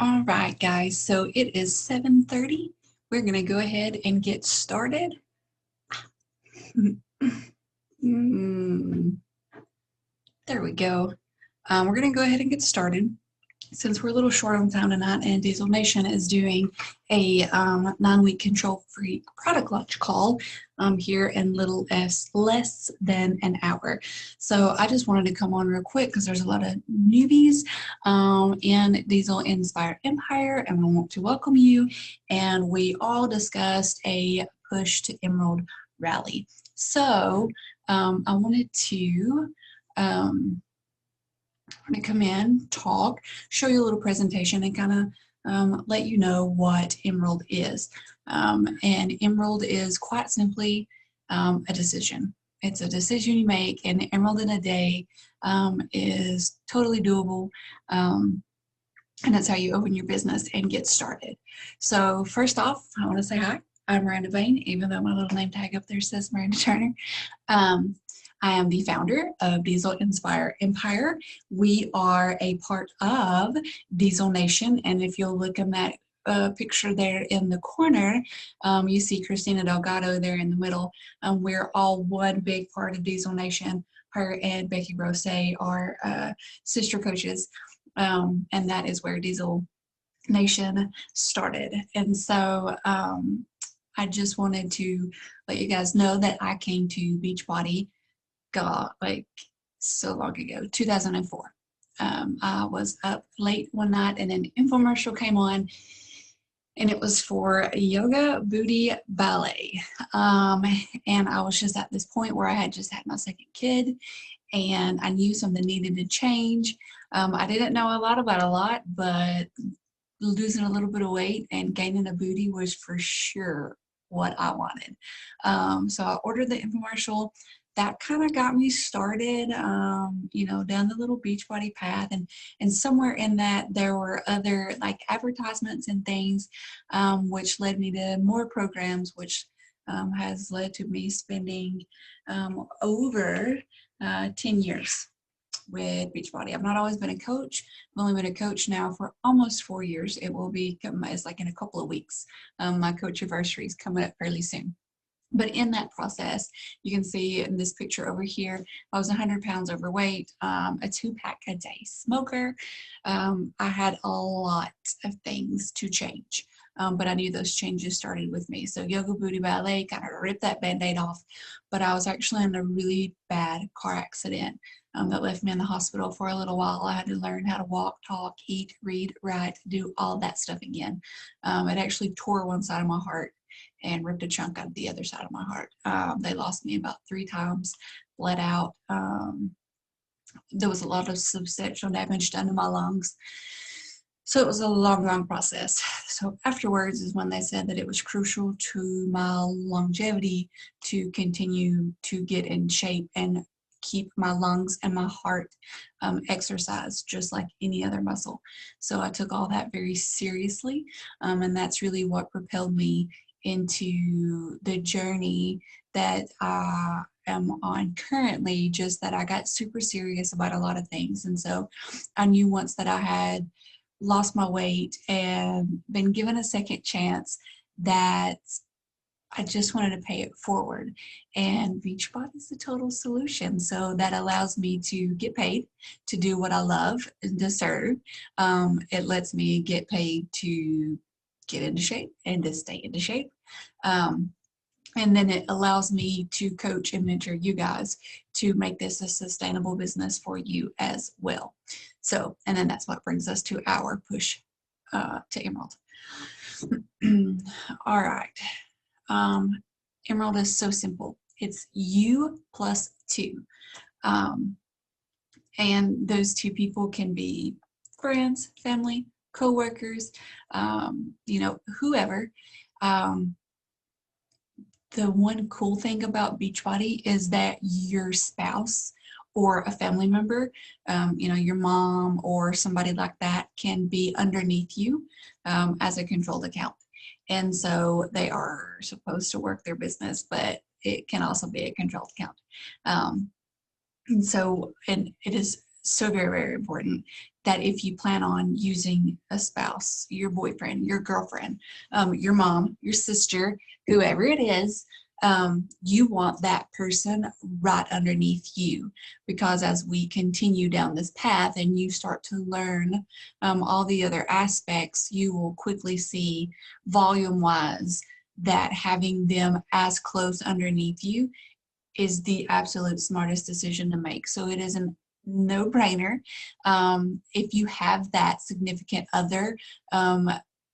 All right, guys, so it is 7:30. We're going to go ahead and get started. There we go. We're going to go ahead and get started. Since we're a little short on time tonight and Diesel Nation is doing a 9-week control-free product launch call here in less than an hour. So I just wanted to come on real quick because there's a lot of newbies in Diesel Inspire Empire, and I want to welcome you. And we all discussed a push to Emerald rally. So I wanted to come in, talk, show you a little presentation, and kind of let you know what Emerald is. And Emerald is quite simply a decision. It's a decision you make, and Emerald in a day is totally doable. And that's how you open your business and get started. So first off, I want to say hi. I'm Miranda Bain, even though my little name tag up there says Miranda Turner. I am the founder of Diesel Inspire Empire. We are a part of Diesel Nation, and if you'll look in that picture there in the corner, you see Christina Delgado there in the middle. We're all one big part of Diesel Nation. Her and Becky Rose are sister coaches, and that is where Diesel Nation started. And so I just wanted to let you guys know that I came to Beachbody, God, like so long ago, 2004. I was up late one night and an infomercial came on, and it was for Yoga Booty Ballet. And I was just at this point where I had just had my second kid, and I knew something needed to change. I didn't know a lot about a lot, but losing a little bit of weight and gaining a booty was for sure what I wanted. So I ordered the infomercial. That kind of got me started, you know, down the little Beachbody path, and somewhere in that there were other like advertisements and things, which led me to more programs, which has led to me spending over 10 years with Beachbody. I've not always been a coach. I've only been a coach now for almost 4 years. It will be, it's like in a couple of weeks. My coach anniversary is coming up fairly soon. But in that process, you can see in this picture over here, I was 100 pounds overweight, a 2-pack a day smoker. I had a lot of things to change, but I knew those changes started with me. So Yoga Booty Ballet kind of ripped that Band-Aid off, but I was actually in a really bad car accident that left me in the hospital for a little while. I had to learn how to walk, talk, eat, read, write, do all that stuff again. It actually tore one side of my heart and ripped a chunk out of the other side of my heart. They lost me about 3 times, bled out. There was a lot of substantial damage done to my lungs. So it was a long process. So afterwards is when they said that it was crucial to my longevity to continue to get in shape and keep my lungs and my heart exercised just like any other muscle. So I took all that very seriously, and that's really what propelled me into the journey that I am on currently, just that I got super serious about a lot of things. And so I knew once that I had lost my weight and been given a second chance that I just wanted to pay it forward. And Beachbody is the total solution. So that allows me to get paid to do what I love and to serve. It lets me get paid to get into shape and to stay into shape. And then it allows me to coach and mentor you guys to make this a sustainable business for you as well. So, and then that's what brings us to our push to Emerald. All right. Emerald is so simple. It's you plus two. Um, and those two people can be friends, family, coworkers, whoever. Um, the one cool thing about Beachbody is that your spouse or a family member, your mom or somebody like that can be underneath you as a controlled account. And so they are supposed to work their business, but it can also be a controlled account. Um, and it is so very, very important that if you plan on using a spouse, your boyfriend, your girlfriend, your mom, your sister, whoever it is, you want that person right underneath you, because as we continue down this path and you start to learn all the other aspects, you will quickly see volume wise that having them as close underneath you is the absolute smartest decision to make. So it is a no-brainer. If you have that significant other,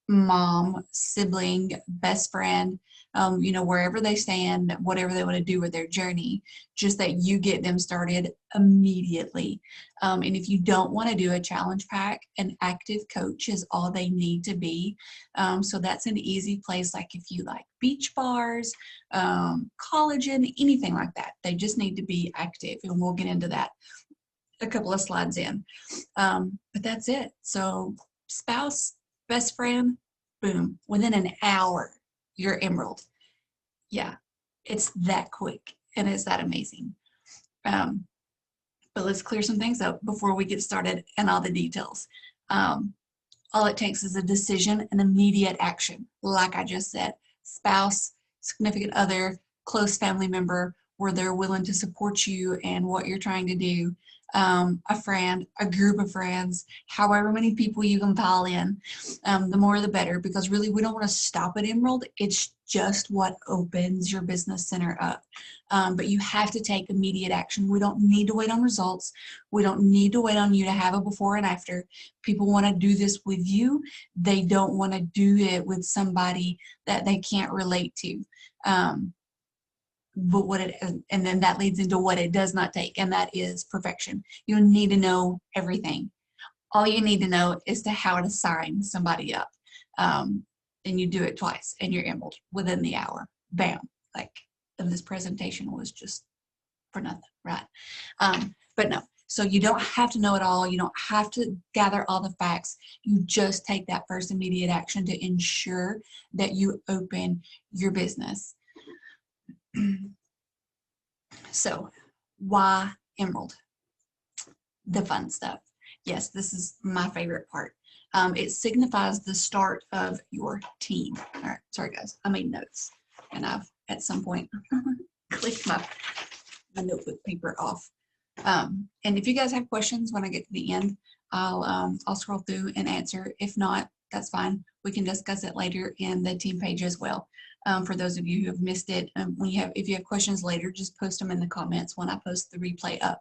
mom, sibling, best friend, wherever they stand, whatever they want to do with their journey, just that you get them started immediately. And if you don't want to do a challenge pack, an active coach is all they need to be. So that's an easy place, like if you like beach bars, collagen, anything like that. They just need to be active, and we'll get into that a couple of slides in. But that's it. So spouse, best friend, boom, within an hour, you're Emerald. Yeah, it's that quick and it's that amazing. But let's clear some things up before we get started and all the details. All it takes is a decision and immediate action. Like I just said, spouse, significant other, close family member, where they're willing to support you and what you're trying to do. A friend, a group of friends, however many people you can pile in, the more the better, because really we don't want to stop at Emerald. It's just what opens your business center up. But you have to take immediate action. We don't need to wait on results. We don't need to wait on you to have a before and after. People want to do this with you. They don't want to do it with somebody that they can't relate to. And then that leads into what it does not take, and that is perfection. You need to know everything. All you need to know is to how to sign somebody up. And you do it twice and you're Emerald within the hour. Bam. And this presentation was just for nothing, right? But no, so you don't have to know it all. You don't have to gather all the facts. You just take that first immediate action to ensure that you open your business. So why Emerald? The fun stuff. Yes, this is my favorite part. It signifies the start of your team. All right, sorry guys, I made notes and I've at some point clicked my notebook paper off. And if you guys have questions when I get to the end, I'll scroll through and answer. If not, that's fine. We can discuss it later in the team page as well. For those of you who have missed it, if you have questions later, just post them in the comments when I post the replay up.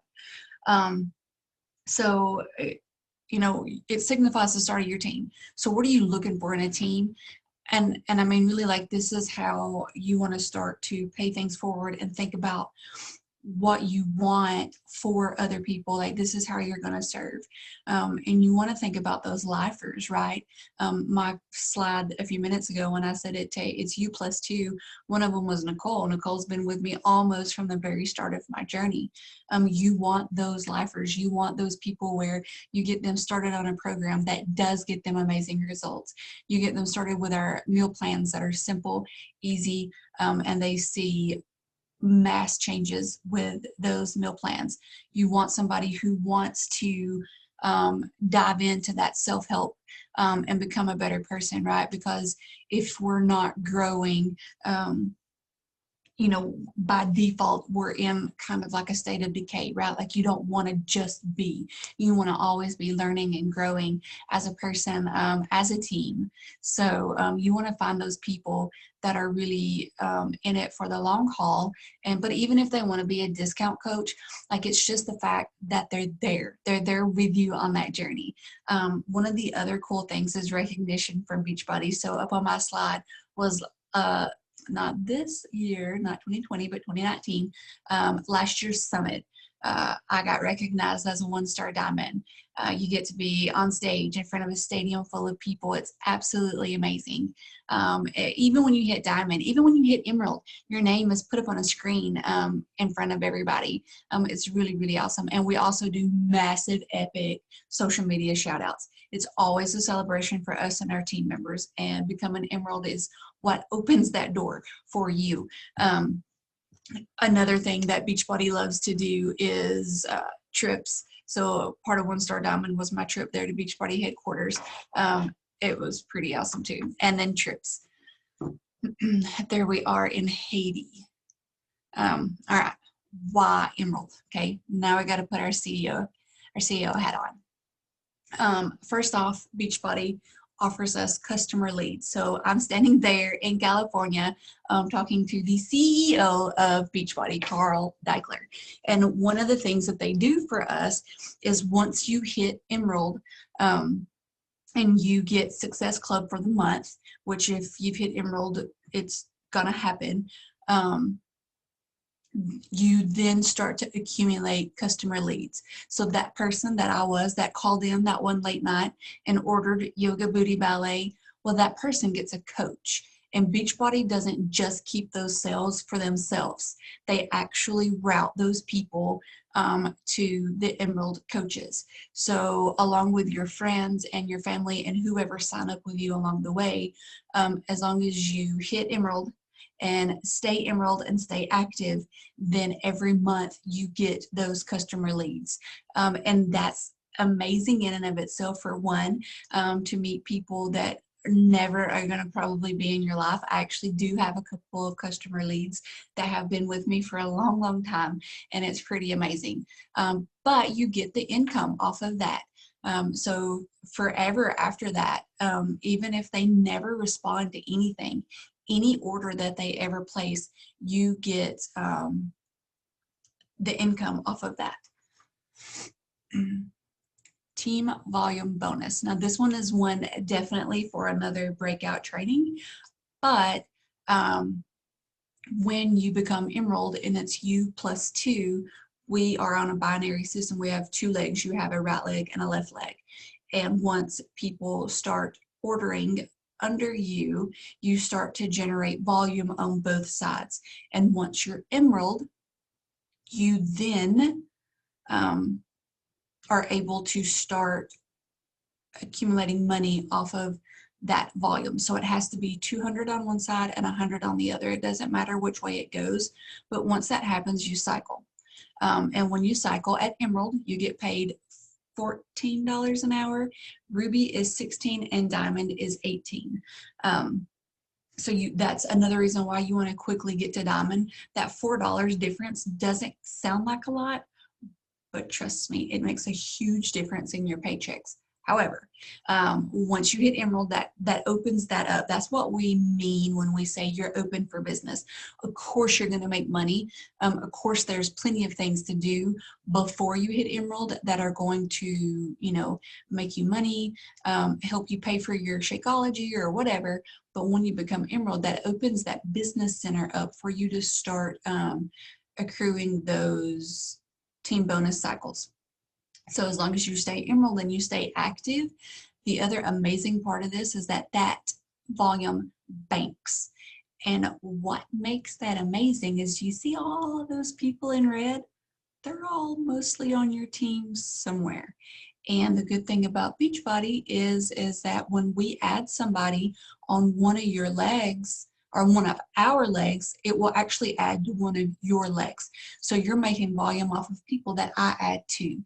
So, it signifies the start of your team. So what are you looking for in a team? And I mean, really, like, this is how you want to start to pay things forward and think about what you want for other people. Like, this is how you're going to serve. And you want to think about those lifers, right? My slide a few minutes ago when I said it's you plus two, one of them was Nicole. Nicole's been with me almost from the very start of my journey. You want those lifers. You want those people where you get them started on a program that does get them amazing results. You get them started with our meal plans that are simple, easy, and they see mass changes with those meal plans. You want somebody who wants to dive into that self-help and become a better person, right? Because if we're not growing, you know, by default, we're in kind of like a state of decay, right? Like you don't want to just be, you want to always be learning and growing as a person, as a team. So you want to find those people that are really in it for the long haul. But even if they want to be a discount coach, like it's just the fact that they're there with you on that journey. One of the other cool things is recognition from Beachbody. So up on my slide was not this year, not 2020, but 2019, last year's summit. I got recognized as a one-star diamond. You get to be on stage in front of a stadium full of people. It's absolutely amazing. Even when you hit diamond, even when you hit emerald, your name is put up on a screen in front of everybody. It's really, really awesome. And we also do massive, epic social media shout outs. It's always a celebration for us and our team members, and becoming emerald is what opens that door for you. Another thing that Beachbody loves to do is trips. So part of One Star Diamond was my trip there to Beachbody headquarters. It was pretty awesome too. And then trips. There we are in Haiti. All right, why Emerald? Okay, now we got to put our CEO hat on. First off, Beachbody offers us customer leads. So I'm standing there in California talking to the CEO of Beachbody, Carl Deichler. And one of the things that they do for us is once you hit Emerald and you get Success Club for the month, which if you've hit Emerald, it's gonna happen. You then start to accumulate customer leads. So that person that I was that called in that one late night and ordered Yoga Booty Ballet, well, that person gets a coach. And Beachbody doesn't just keep those sales for themselves. They actually route those people to the Emerald coaches. So along with your friends and your family and whoever sign up with you along the way, as long as you hit Emerald and stay Emerald and stay active, then every month you get those customer leads. And that's amazing in and of itself, for one, to meet people that never are going to probably be in your life. I actually do have a couple of customer leads that have been with me for a long, long time, and it's pretty amazing. But you get the income off of that. So forever after that, even if they never respond to anything, any order that they ever place, you get the income off of that. Team volume bonus. Now this one is one definitely for another breakout training, but when you become Emerald and it's you plus two, we are on a binary system. We have two legs. You have a right leg and a left leg. And once people start ordering under you, you start to generate volume on both sides. And once you're Emerald, you then are able to start accumulating money off of that volume. So it has to be 200 on one side and 100 on the other. It doesn't matter which way it goes, but once that happens, you cycle. And when you cycle at Emerald, you get paid $14 an hour. Ruby is 16 and Diamond is 18. So that's another reason why you want to quickly get to Diamond. That $4 difference doesn't sound like a lot, but trust me, it makes a huge difference in your paychecks. However, once you hit Emerald, that opens that up. That's what we mean when we say you're open for business. Of course, you're going to make money. Of course, there's plenty of things to do before you hit Emerald that are going to, you know, make you money, help you pay for your Shakeology or whatever. But when you become Emerald, that opens that business center up for you to start accruing those team bonus cycles. So as long as you stay Emerald and you stay active, the other amazing part of this is that volume banks. And what makes that amazing is you see all of those people in red, they're all mostly on your team somewhere. And the good thing about Beachbody is that when we add somebody on one of your legs, or one of our legs, it will actually add to one of your legs. So you're making volume off of people that I add to.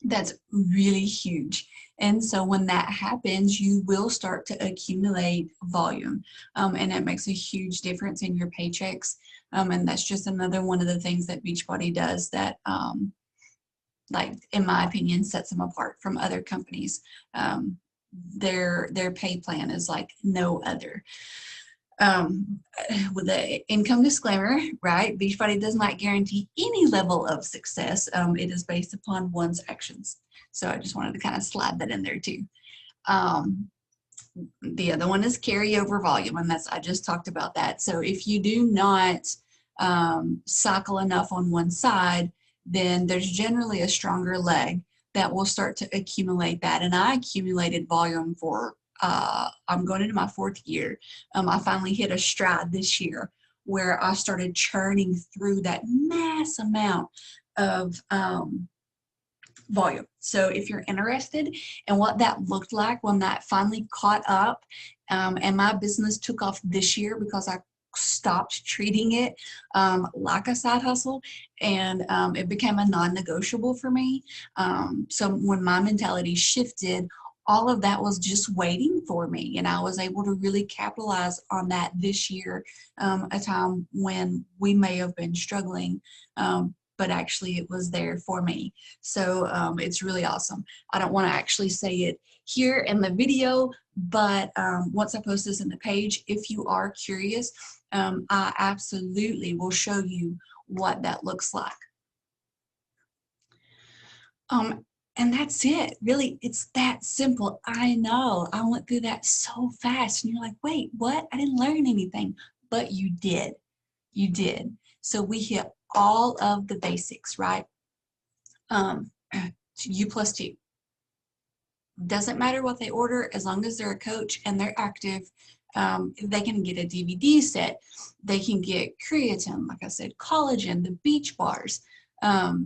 That's really huge. And so when that happens, you will start to accumulate volume, and it makes a huge difference in your paychecks. And that's just another one of the things that Beachbody does that, like, in my opinion, sets them apart from other companies. Their pay plan is like no other. um, with the income disclaimer, right? Beachbody does not guarantee any level of success. It is based upon one's actions. So I just wanted to kind of slide that in there too. Um, the other one is carryover volume, and I just talked about that. So if you do not cycle enough on one side, then there's generally a stronger leg that will start to accumulate that. And I accumulated volume for, I'm going into my 4th year. I finally hit a stride this year where I started churning through that mass amount of volume. So if you're interested in what that looked like when that finally caught up, and my business took off this year because I stopped treating it like a side hustle, and it became a non-negotiable for me. So when my mentality shifted, all of that was just waiting for me, and I was able to really capitalize on that this year, a time when we may have been struggling, but actually it was there for me. So it's really awesome. I don't want to actually say it here in the video, but once I post this in the page, if you are curious, I absolutely will show you what that looks like. And that's it. Really, it's that simple. I know I went through that so fast, and you're like, wait, what? I didn't learn anything. But you did. You did. So we hit all of the basics, right? U+2. Doesn't matter what they order, as long as they're a coach and they're active. They can get a DVD set. They can get creatine, like I said, collagen, the beach bars.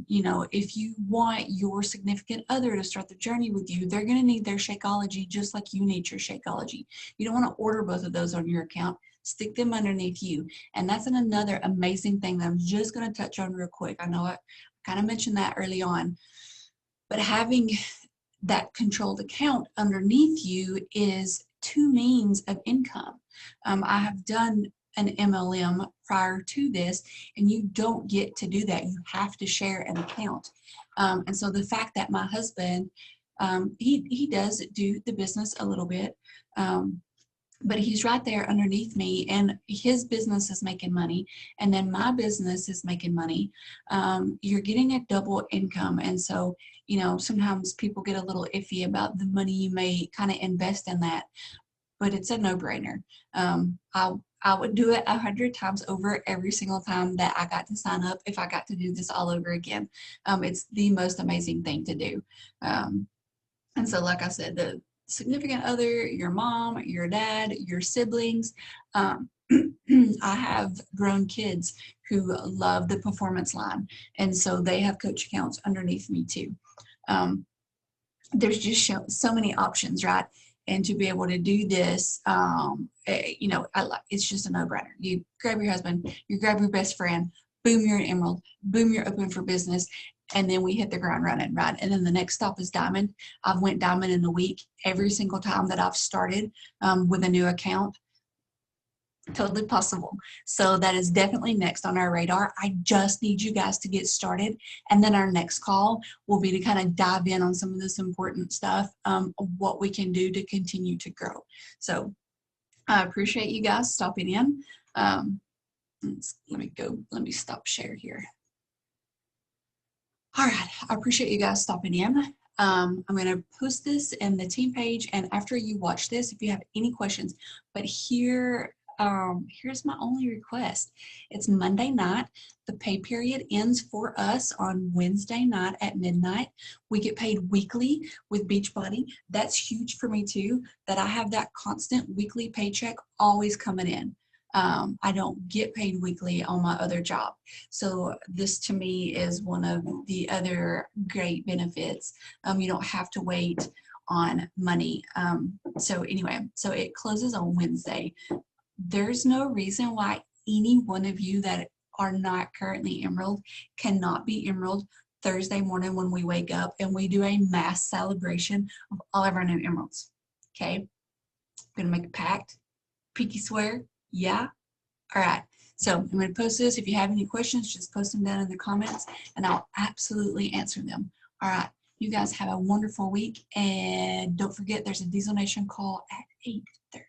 You know, if you want your significant other to start the journey with you, they're going to need their Shakeology just like you need your Shakeology. You don't want to order both of those on your account. Stick them underneath you. And that's another amazing thing that I'm just going to touch on real quick. I know I kind of mentioned that early on, but having that controlled account underneath you is 2 means of income. I have done an MLM prior to this, and you don't get to do that. You have to share an account. And so the fact that my husband, he does do the business a little bit, but he's right there underneath me, and his business is making money, and then my business is making money. You're getting a double income. And so, you know, sometimes people get a little iffy about the money you may kind of invest in that, but it's a no-brainer. I would do it 100 times over every single time that I got to sign up if I got to do this all over again. It's the most amazing thing to do. And so, like I said, the significant other, your mom, your dad, your siblings. I have grown kids who love the performance line, and so they have coach accounts underneath me too. There's just so many options, right? And to be able to do this, you know, it's just a no-brainer. You grab your husband, you grab your best friend, boom, you're an Emerald, boom, you're open for business. And then we hit the ground running, right? And then the next stop is Diamond. I've went Diamond in a week every single time that I've started with a new account. Totally possible. So that is definitely next on our radar. I just need you guys to get started. And then our next call will be to kind of dive in on some of this important stuff, what we can do to continue to grow. So I appreciate you guys stopping in. Let me stop share here. All right, I appreciate you guys stopping in. I'm going to post this in the team page, and after you watch this, if you have any questions, but here's my only request. It's Monday night. The pay period ends for us on Wednesday night at midnight. We get paid weekly with Beachbody. That's huge for me too, that I have that constant weekly paycheck always coming in. I don't get paid weekly on my other job. So this to me is one of the other great benefits. You don't have to wait on money. So anyway, so it closes on Wednesday. There's no reason why any one of you that are not currently Emerald cannot be Emerald Thursday morning when we wake up and we do a mass celebration of all of our new emeralds. Okay, we're gonna make a pact. Pinky swear, yeah. All right. So I'm going to post this. If you have any questions, just post them down in the comments and I'll absolutely answer them. All right. You guys have a wonderful week. And don't forget, there's a Diesel Nation call at 8:30.